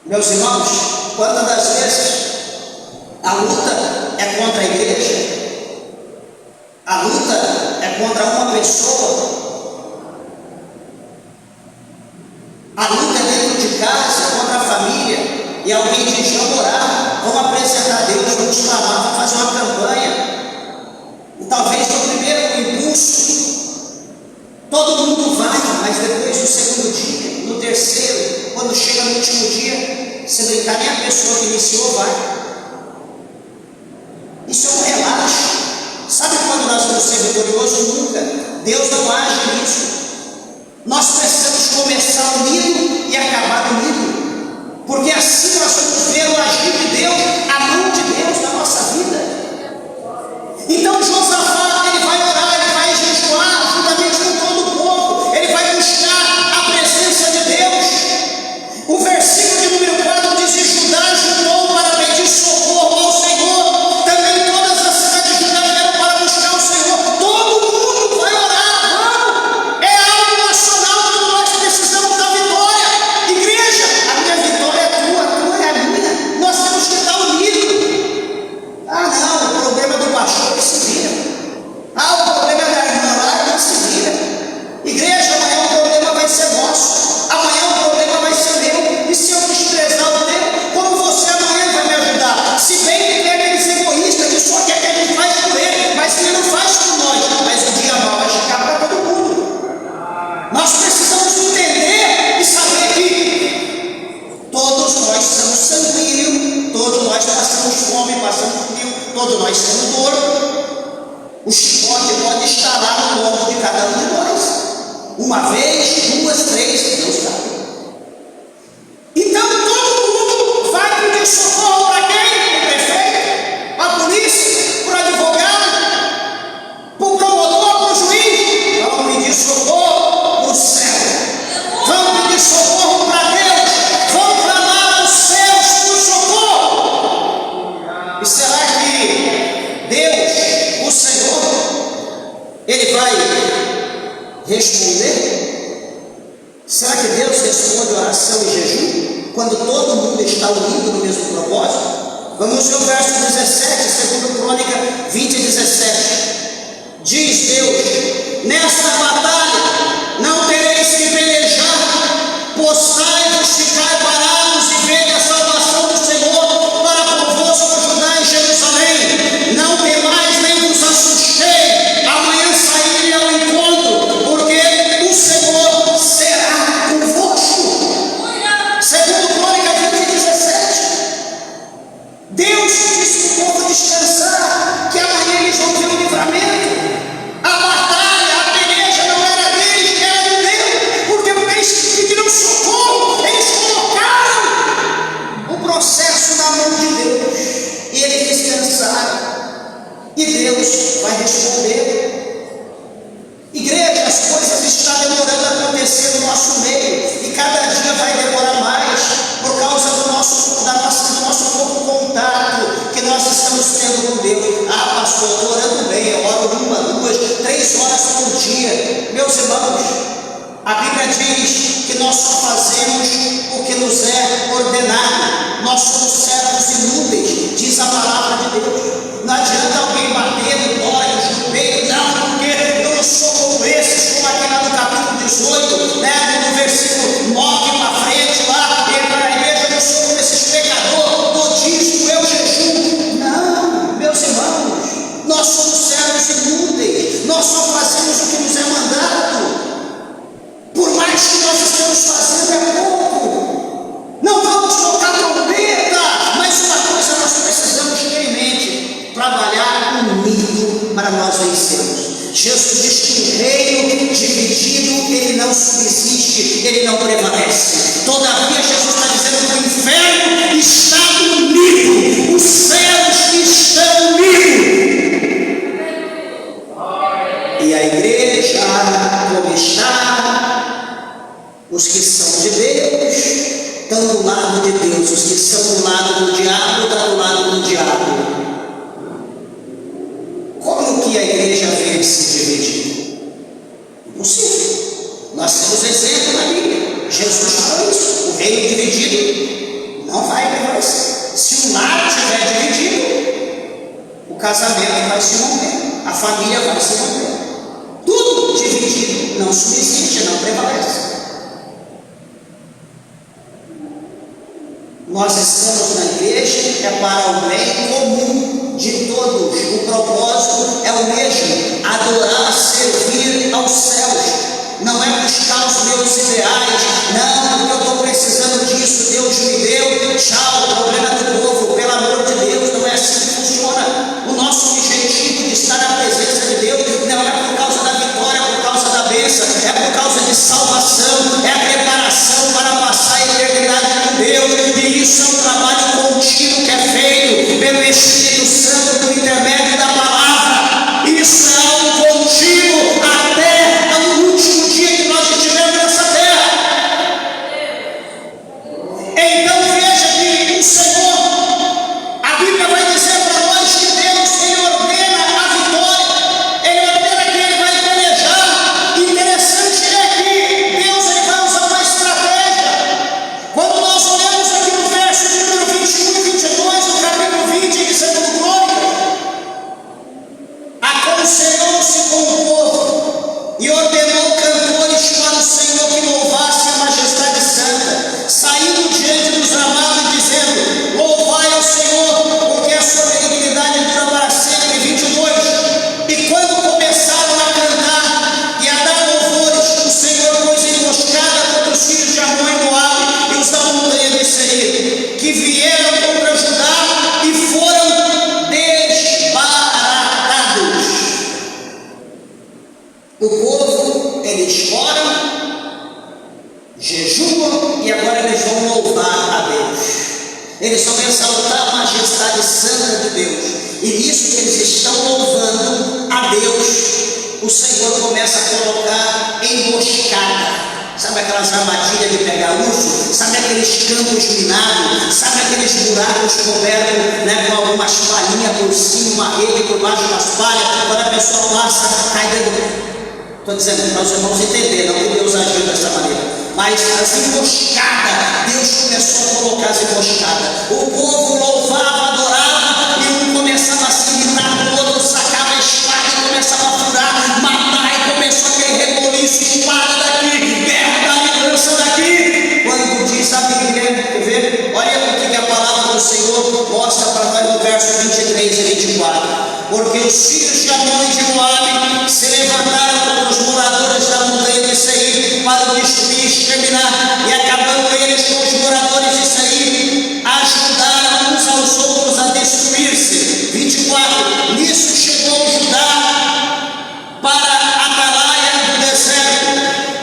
S1: Meus irmãos, quantas das vezes a luta é contra a igreja, a luta é contra uma pessoa, a luta é dentro de casa, contra a família, e alguém diz: vamos orar, vamos apresentar a Deus, vamos clamar, vamos fazer uma campanha. E talvez no primeiro impulso todo mundo vai, mas depois no segundo dia, no terceiro, quando chega no último dia, se brincar, nem a pessoa que iniciou vai. Isso é um relaxo. Sabe quando nós vamos ser vitoriosos? Nunca. Deus não age nisso. Nós precisamos começar unido e acabar unido, porque assim nós vamos ver o agir de Deus, a mão de Deus na nossa vida. Então Josafá, ele vai orar, ele vai jejuar juntamente com todo o povo, ele vai buscar a presença de Deus. O versículo de número 4 diz: e Judá juntou para pedir socorro ao Senhor, também todas as cidades de Judá vieram para buscar o Senhor. Todo mundo vai orar, vamos! É algo nacional, quando nós precisamos da vitória. Igreja, a minha vitória é tua, a tua é a minha. Nós temos que estar unidos. Ah não, o problema do pastor que se vira. Ah, o problema da irmã lá que se vira. Igreja, amanhã o problema vai ser nosso, amanhã o problema vai ser meu. E se eu desprezar o teu, como você amanhã vai me ajudar? Se bem que tem aqueles egoístas que só quer que a gente faz por ele, mas que ele não faz por nós. Mas o dia mal vai chegar para todo mundo. Nós precisamos entender e saber que todos nós somos sanguíneos, todos nós passamos fome, passamos frio, todos nós temos dor. O chicote pode estar lá no lombo de cada um de nós. Uma vez, duas, três, Deus sabe. Então todo mundo vai pedir socorro para quem? O prefeito, a polícia, para o advogado, para o promotor, para o juiz. Vamos pedir socorro para o céu. Vamos pedir socorro para Deus. Vamos clamar aos céus por socorro. E será que Deus, o Senhor, Ele vai responder? Será que Deus responde oração e jejum quando todo mundo está unido no mesmo propósito? Vamos ver o verso 17, segundo Crônica 20:17. Diz Deus: nesta batalha não tereis que pelejar, postai-vos, ficai parados e vede a salvação do Senhor para convosco, Judá e Jerusalém. Não temais nem vos assusteis, amanhã sairei ao encontro, porque o Senhor será convosco. Segundo Crônica 20:17. Deus disse para o povo descansar, que amanhã eles vão ter um livramento. A batalha, a peleja não era deles, era de Deus, porque eles pediram socorro, eles colocaram o processo na mão de Deus e eles descansaram, e Deus vai responder. Igreja, as coisas estão demorando a acontecer no nosso meio, e cada dia vai demorar mais, por causa do nosso pouco contato que nós estamos tendo com Deus. Ah, pastor, estou orando bem, eu oro 1, 2, 3 horas por dia. Meus irmãos, a Bíblia diz que nós só fazemos o que nos é ordenado. Nós somos servos inúteis, diz a palavra de Deus. Não adianta alguém bater no dói, no peito, não, porque eu não sou como esses, como aquele lá no capítulo 18, né, no versículo 9 para frente, lá, entra na igreja, eu não sou como esses pecadores, do dízimo, eu jejum. Não, meus irmãos, nós somos servos inúteis, nós só fazemos o que nos é mandado. Por mais que nós estamos fazendo é pouco. Não vamos tocar trombeta, mas uma coisa nós precisamos ter em mente: trabalhar unido para nós vencermos. Jesus diz que o reino dividido, ele não subsiste, ele não prevalece. Todavia, Jesus está dizendo que o inferno está unido, os céus estão unidos. E a igreja, como está, os que são de Deus, estão do lado de Deus, os que estão do lado do diabo estão do lado do diabo. Como que a igreja veio se dividir? Impossível. Nós temos exemplo na Bíblia. Jesus falou isso. O reino dividido não vai prevalecer. Se o lar estiver dividido, o casamento vai se romper, a família vai se romper. Tudo dividido não subsiste, não prevalece. Nós estamos na igreja é para o bem comum de todos. O propósito é o mesmo: adorar, servir aos céus. Não é buscar os meus ideais, não, porque eu estou precisando disso, Deus me deu, tchau, problema do povo, pelo amor de Deus, não é assim que funciona. O nosso objetivo de estar na presença de Deus não é por causa da vitória, por causa da bênção, é por causa de salvação, é a preparação para passar a eternidade com Deus, e isso é um trabalho contínuo que é feito pelo Espírito Santo por intermédio da palavra. Isso é algo contínuo até o último dia que nós estivermos nessa terra. Então veja que o Senhor, a Bíblia vai dizer para nós que Deus, Ele ordena a vitória, Ele ordena que Ele vai pelejar. Interessante é que Deus Ele vai usar uma estratégia. Quando nós olhamos aqui no verso de número 21 e 22 do capítulo 20 de 2 Crônicas, aconselhou-se com o povo e ordenou cantores para o Senhor que louvassem a majestade santa, saindo diante dos amados e dizendo: louvai ao Senhor, porque a sua benignidade dura para sempre. 22. E quando começaram a cantar e a dar louvores, o Senhor pôs emboscada contra os filhos de Amon e Moabe e os da montanha de Seir, que vieram contra Judá e foram desbaratados. O povo, eles oram, jejuam e agora eles vão louvar a Deus. Eles vão exaltar a majestade santa de Deus. E nisso que eles estão louvando a Deus, o Senhor começa a colocar emboscada. Sabe aquelas armadilhas de pegar urso? Sabe aqueles campos minados? Sabe aqueles buracos cobertos, né, com algumas palhinhas por cima, uma rede por baixo das palhas? Quando a pessoa passa, cai dentro. Estou dizendo para os irmãos entenderem, não que Deus agiu dessa maneira. Mas as emboscadas, Deus começou a colocar as emboscadas. O povo louvava, adorava, e um começava a se irritar, o outro sacava a espada e começava a furar, matar, e começou aquele reboliço, espada daqui, guerra da liderança daqui. Quando diz a Bíblia, quer ver? Olha o que a palavra do Senhor mostra para nós no verso 23 e 24. Porque os filhos de Amon e de Moabe se levantaram contra os moradores da montanha de Seir para o destruir e exterminar, e acabando eles com os moradores de Seir, ajudaram uns aos outros a destruir-se. 24. Nisso chegou Judá para a atalaia do deserto,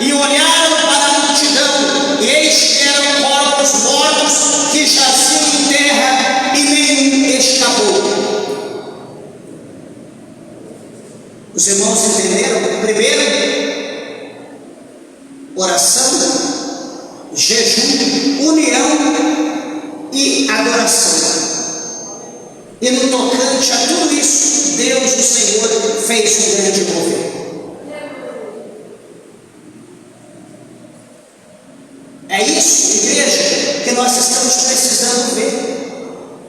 S1: e olharam para a multidão, e eis que eram corpos mortos que jaziam em terra, e nenhum escapou. Os irmãos entenderam? Primeiro, oração, jejum, união e adoração. E no tocante a tudo isso, Deus, o Senhor, fez um grande mover. É isso, igreja, que nós estamos precisando ver.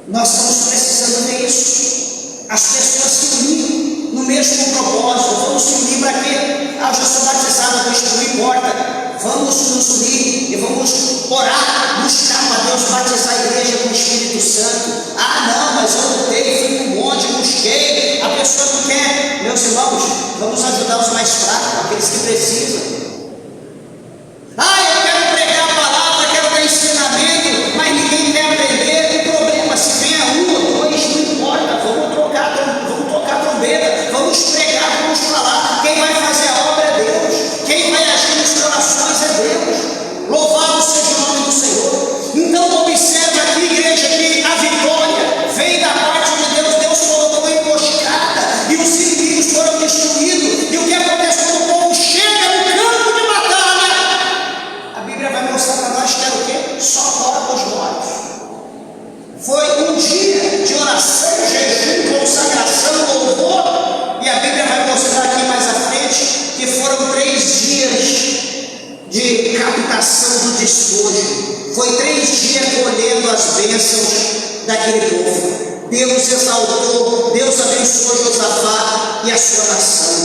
S1: Nós estamos precisando ver isso. As pessoas se uniram no mesmo propósito. Vamos se unir para quê? Eu já sou batizado, vou destruir porta. Vamos nos unir e vamos orar, buscar para Deus, batizar a igreja com o Espírito Santo. Ah, não, mas eu lutei, fui para um monte, busquei. A pessoa não quer. Meus irmãos, vamos ajudar os mais fracos, aqueles que precisam. Ah, eu quero pregar a palavra, quero dar ensinamento, mas ninguém quer aprender. O problema, se vier um ou dois, não importa. Vamos tocar trombeta, vamos pregar, vamos falar. Quem vai fazer a obra é Deus. Quem vai agir nos corações é Deus. Louvado seja o nome do Senhor. Então observa aqui, igreja, que a vitória de captação do despojo. Foi 3 dias colhendo as bênçãos daquele povo. Deus exaltou, Deus abençoou Josafá e a sua nação.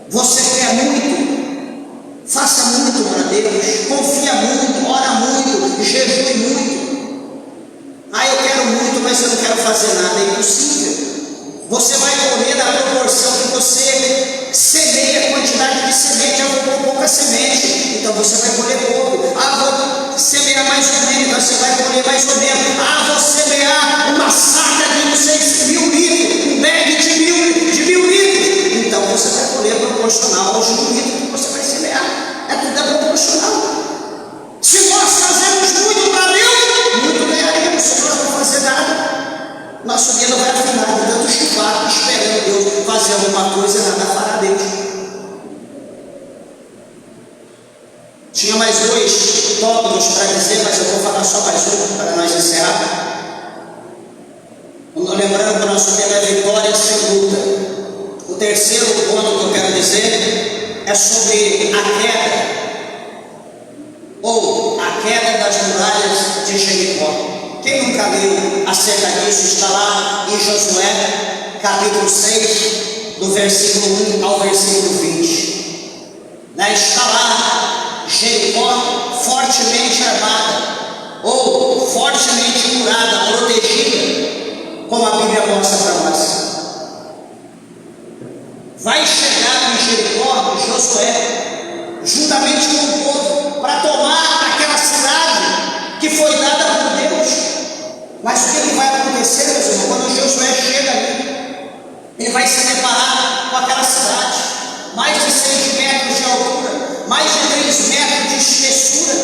S1: Você quer muito? Faça muito para Deus, confia muito, ora muito, jejue muito. Eu quero muito, mas eu não quero fazer nada, é impossível. Você vai colher na proporção que você semeia a quantidade de semente. Eu vou pôr pouca semente, então você vai colher pouco. Vou semear mais ou menos, então você vai colher mais ou menos. Vou semear uma saca de não sei 1.000 litros, um bag de 1.000 litros, então você vai colher proporcional aos 1.000 litros que você vai semear. Tudo é proporcional. Se nós fazemos muito para Deus, muito ganharemos. Se nós não fazer nada, nosso dedo vai afinar, de tanto chupar, esperando Deus fazer alguma coisa, nada fará Deus. Tinha mais 2 tópicos para dizer, mas eu vou falar só mais um para nós encerrar. Lembrando que o nosso tema é vitória sem luta. O terceiro ponto que eu quero dizer é sobre a queda, ou a queda das muralhas de Jericó. Quem nunca leu acerca disso, está lá em Josué, capítulo 6, do versículo 1 ao versículo 20. Está lá Jericó fortemente armada, ou fortemente murada, protegida, como a Bíblia mostra para nós. Vai chegar em Jericó, Josué, juntamente com o povo, para tomar aquela cidade que foi dada por Deus. Mas o que vai acontecer, meus irmãos? Quando Josué chega ali, ele vai se deparar com aquela cidade, mais de 6 metros de altura, mais de 3 metros de espessura,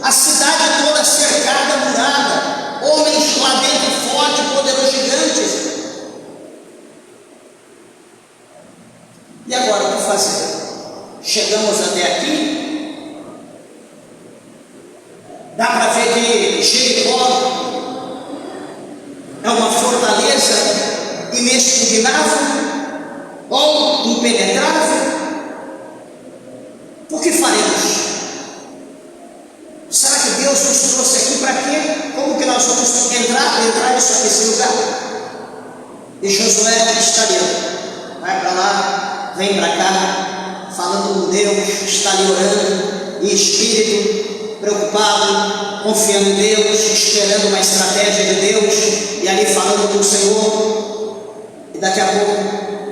S1: a cidade toda cercada, murada, homens lá dentro fortes, poderosos, gigantes. E agora o que fazer? Chegamos até aqui, dá para ver que Jericó é uma fortaleza inexpugnável ou impenetrável. O que faremos? Será que Deus nos trouxe aqui para quê? Como que nós vamos entrar nesse lugar? E Josué está ali, vai para lá, vem para cá, falando com Deus, está ali orando, em espírito, preocupado, confiando em Deus, esperando uma estratégia de Deus, e ali falando com o Senhor. E daqui a pouco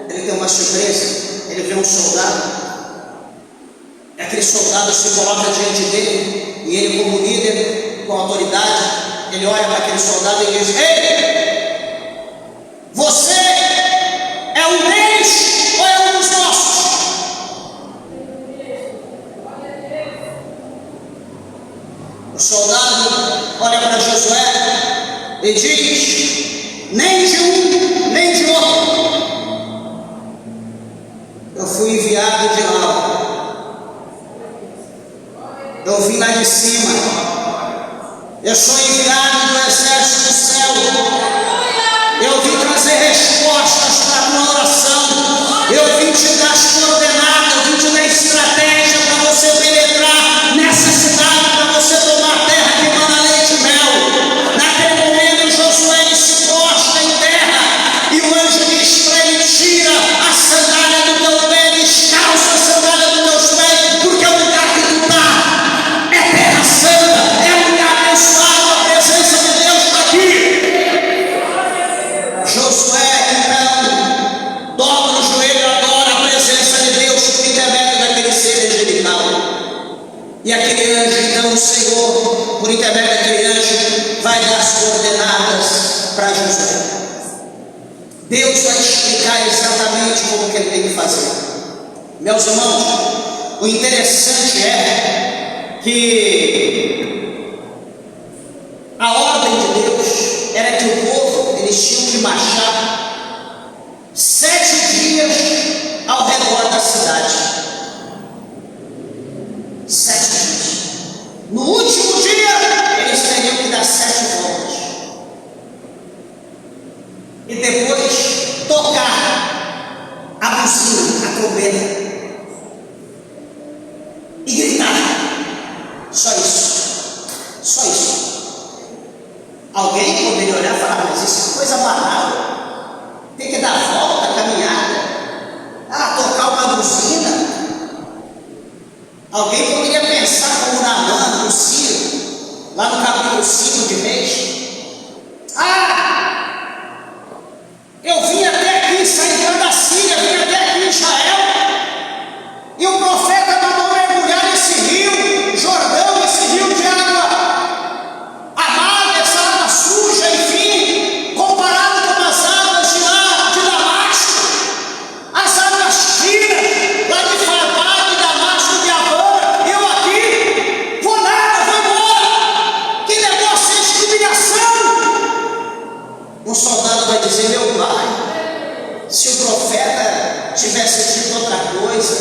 S1: ele tem uma surpresa. Ele vê um soldado, e aquele soldado se coloca diante dele, e ele, como líder, com autoridade, ele olha para aquele soldado e diz: ei, você é um deles ou é um dos nossos? O soldado olha para Josué e diz: nem de um, nem de outro. Eu fui enviado de lá. Eu vim lá de cima. Eu sou enviado do exército do céu. Eu vim trazer respostas para a tua oração. Eu vim te dar as coordenadas, eu vim te dar estratégia para você penetrar nessa cidade, para você tomar a terra que mana leite e mel. Naquele momento Josué se posta em terra e o anjo diz para ele: tira a sandália do teu pé, descalça a sandália dos teus pés, porque o lugar que tu está é terra santa, é um lugar abençoado, a presença de Deus está aqui. Josué então dobra o joelho, adora a presença de Deus por intermédio daquele ser angelical. E aquele anjo, então, o Senhor, por intermédio daquele anjo, vai dar as coordenadas para Josué. Deus vai explicar exatamente como que ele tem que fazer. Meus irmãos, o interessante é que a ordem de Deus era que o povo, eles tinham que marchar 7 dias ao redor da cidade. 7 dias. No último dia, eles teriam que dar 7 voltas. E depois tocar a buzina, a trombeta, e gritar. Alguém poderia pensar como Naamã, no Sírio, lá no capítulo 5 de Reis. Eu vim até aqui, saí da Síria, vim até aqui em Israel, e o profeta mandou mergulhar nesse rio, Jordão, esse rio de água amarga, essa água suja, enfim, comparado com as águas de lá, de Damasco, as águas finas, lá de Fabá, de Damasco, de Havana, eu aqui, vou nada, vou embora, que negócio é esse de humilhação? Um soldado vai dizer: meu pai, se o profeta tivesse dito outra coisa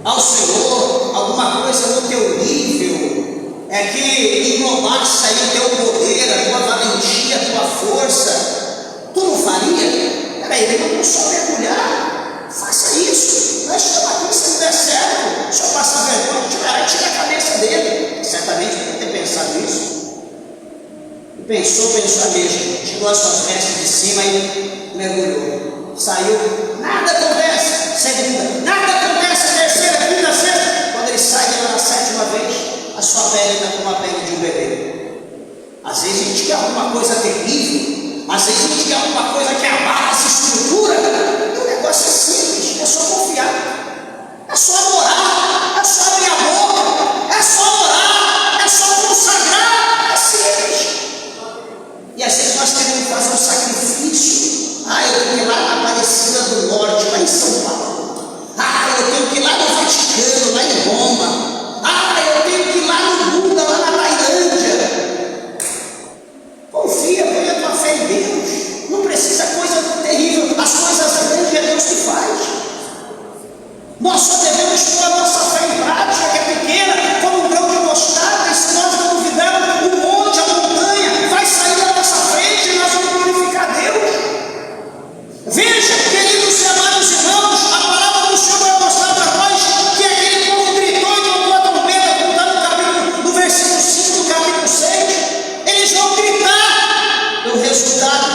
S1: ao Senhor, alguma coisa no teu nível, que englobasse aí o teu poder, a tua valentia, a tua força, tu não faria? Peraí, ele mandou só mergulhar, faça isso, nós estamos aqui, se não der certo, só passa vergonha, tira a cabeça dele. Certamente deve ter pensado isso. Pensou a mesma, chegou às suas vestes de cima e mergulhou, saiu, nada acontece. Segunda, nada acontece. Terceira, quinta, sexta, quando ele sai pela 7ª vez, a sua pele está como a pele de um bebê. Às vezes a gente quer alguma coisa terrível, às vezes a gente quer alguma coisa que abala essa estrutura. O negócio é simples, é só confiar, é só adorar, é só abrir a boca, é só orar, é só consagrar, é simples. E às vezes nós queremos fazer um sacrifício. Eu tenho que ir lá na Aparecida do Norte, lá em São Paulo. Eu tenho que ir lá no Vaticano, lá em Roma. Eu tenho que ir lá no Buda, lá na Tailândia. Confia, põe a tua fé em Deus. Não precisa coisa terrível. As coisas grandes é Deus que faz. Nós só devemos pôr a nossa fé em prática, que é pequena, como um grão de mostarda. E se nós não duvidarmos, o monte, a montanha, vai sair da nossa frente e nós vamos glorificar Deus. Veja, queridos e amados irmãos, a palavra do Senhor vai mostrar para nós que aquele povo gritou e tocou a trombeta, no versículo 5 do capítulo 6. Eles vão gritar. O resultado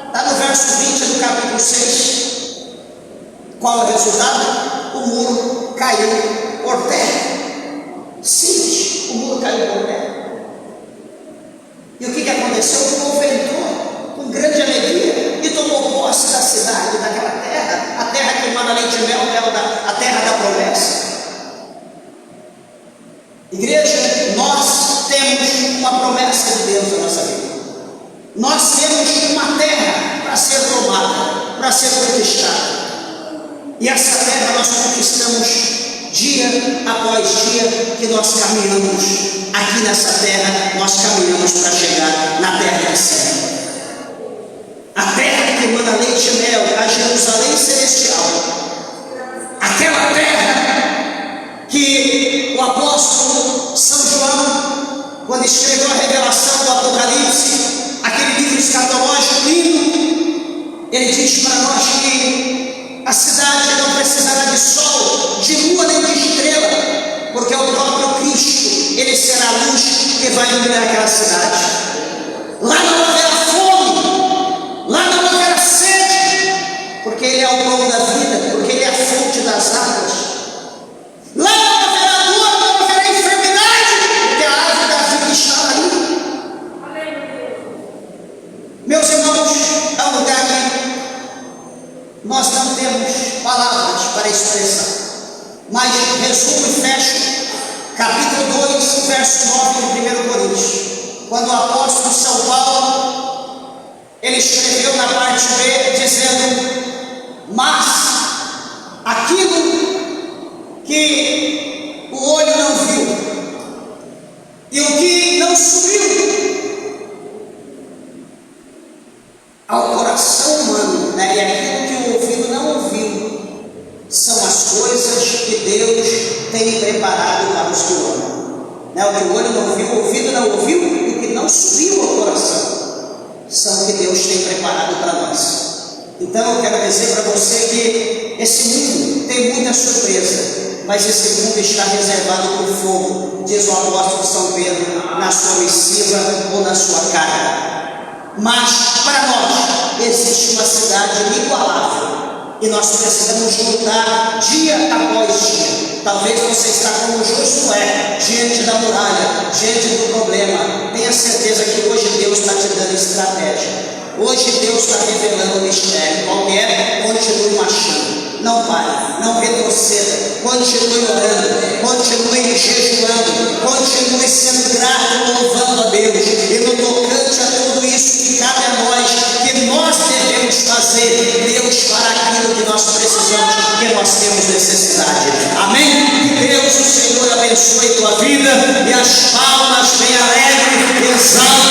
S1: está no verso 20 do capítulo 6. Qual é o resultado? O muro caiu por terra. Simples, o muro caiu por terra. E o que aconteceu? O povo entrou com grande alegria e tomou posse da cidade, daquela terra, a terra que emana leite e mel, a terra da promessa. Igreja, nós temos uma promessa de Deus na nossa vida. Nós temos uma terra para ser tomada, para ser conquistada. E essa terra nós conquistamos dia após dia que nós caminhamos. Aqui nessa terra nós caminhamos para chegar na terra do céu. A terra que emana leite e mel, a Jerusalém celestial. Aquela terra que o apóstolo São João, quando escreveu a revelação do Apocalipse, aquele livro escatológico lindo, ele diz para nós que a cidade não precisará de sol, de lua nem de estrela, porque o próprio Cristo, ele será a luz que vai iluminar aquela cidade. Lá não haverá fome, lá não haverá sede, porque ele é o pão da vida, porque ele é a fonte das águas. Lá não haverá dor, não haverá enfermidade, porque a árvore da vida está ali. Meus irmãos, é um lugar que nós não temos palavras para expressar, mas resumo e fecho capítulo 2, verso 9 de 1 Coríntios, quando o apóstolo São Paulo, ele escreveu na parte B, dizendo: mas aquilo que o olho não viu e o que não subiu ao coração humano, e aquilo que o ouvido não ouviu, são as coisas que Deus tem preparado para os que o amam. O que o olho não viu, o ouvido não ouviu e o que não subiu ao coração, são o que Deus tem preparado para nós. Então eu quero dizer para você que esse mundo tem muita surpresa, mas esse mundo está reservado para o fogo, diz o apóstolo São Pedro na sua missiva ou na sua carta. Mas para nós existe uma cidade inigualável, E nós precisamos lutar dia após dia. Talvez você está como Josué, diante da muralha, diante do problema. Tenha certeza que hoje Deus está te dando estratégia. Hoje Deus está revelando o mistério. Qual é? Continue marchando. Não pare, não retroceda. Continue orando, continue jejuando, continue sendo grato, louvando a Deus. E no tocante a tudo isso que cabe a nós, que nós devemos fazer, Deus fará aquilo que nós precisamos, porque nós temos necessidade. Amém? Que Deus, o Senhor, abençoe tua vida e as palmas bem alegres, exalta